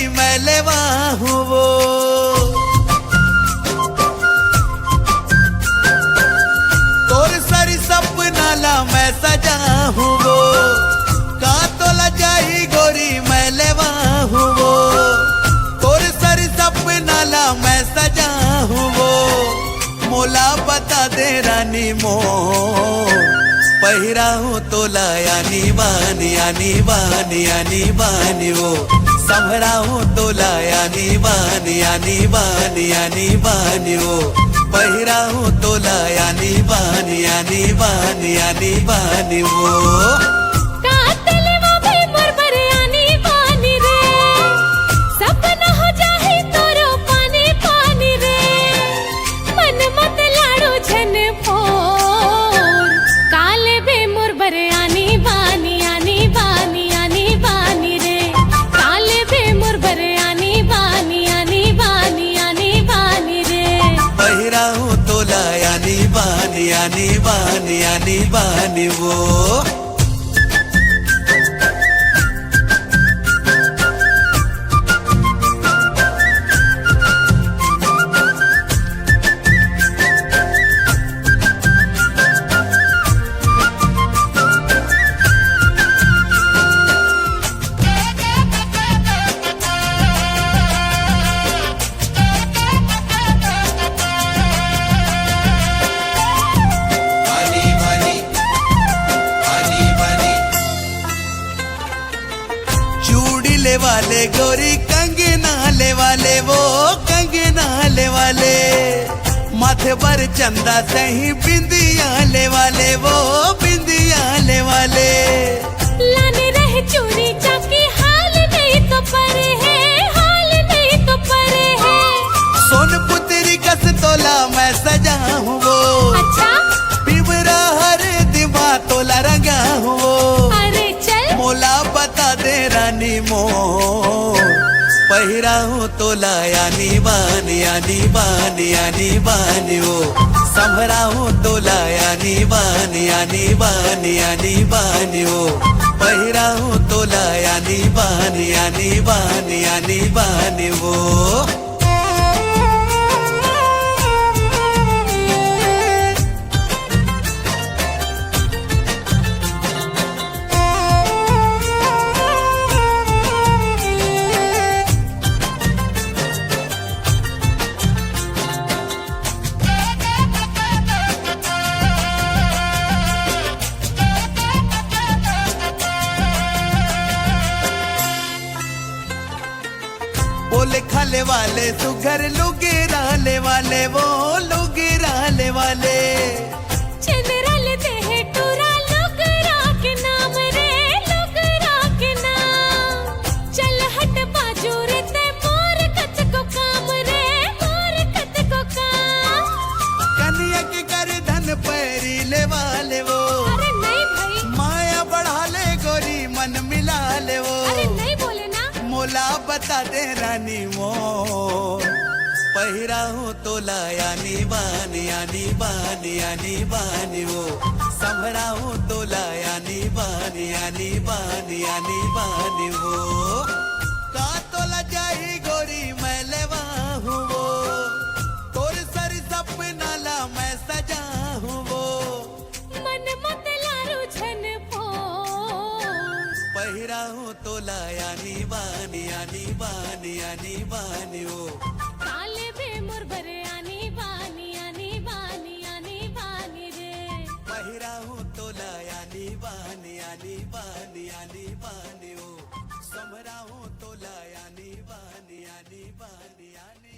मैं लेवा हूँ वो। तोर सारी सपना ला मैं सजा हूँ वो। का तोला जाही गोरी मैं लेवा हूँ वो। तोर सारी सपना ला मैं सजा हूँ वो। मोला बता दे रानी मो पहिरा हूँ तोला यानी बानी यानी बानी यानी बानी वो। संभरा हूँ तोला यानी बानी यानी बानी यानी बानी वो। पहिरा हूँ तोला यानी बानी यानी बानी यानी बानी वो। यानी बानी यानी बानी वो। ले वाले गोरी कंगना ले वाले वो कंगना ले वाले। माथे पर चंदा सही बिंदिया ले वाले वो बिंदिया ले वाले। लाने रहे चोरी चाकी हाल नहीं तो परे है हाल नहीं तो परे है। सोन पुत्री कस तोला मैं सजा हूँ वो। अच्छा पिबरा हर दिमा तोला रंगा हूँ वो। अरे चल मोला बता दे रानी मो पहिरा हूँ तोला यानी बानी यानी बानी यानी बानी वो। संभरा हूँ तोला यानी बानी यानी बानी यानी बानी वो। पहिरा हूँ तोला यानी बानी यानी बानी यानी बानी वो। बोले खाले वाले सुगर लुगे राले वाले वो लुगे राले वाले। चंद्रा लेते हैं टूरा लुगरा के नाम रे लुगरा के नाम। चल हट बाजू रे ते मोर कत को काम रे मोर कत को काम। कन्या के कर धन पैरी ले वाले वो। अरे नहीं भाई माया बढ़ा ले गोरी मन मिला ले वो। अरे नहीं बोले ना। मोला बता दे रानी मो पहिरा हूँ तोला यानी बानी यानी बानी यानी बानी वो। संभरा हूँ तोला यानी बानी यानी बानी यानी बानी वो। का तोला जाही गोरी मैं लेवा हूँ वो। तोर सर सपना ला मैं सजा हूँ वो। मन मत लारू छन पो पहिरा हूँ तोला यानी बानी यानी बानी यानी बानी वो। काले बे मोर बरे आनी बानी आनी बानी आनी बानी रे। पहिरा हूँ तोला यानी बानी यानी बानी यानी बानी वो। संभरा हूँ तोला यानी बानी यानी बानी यानी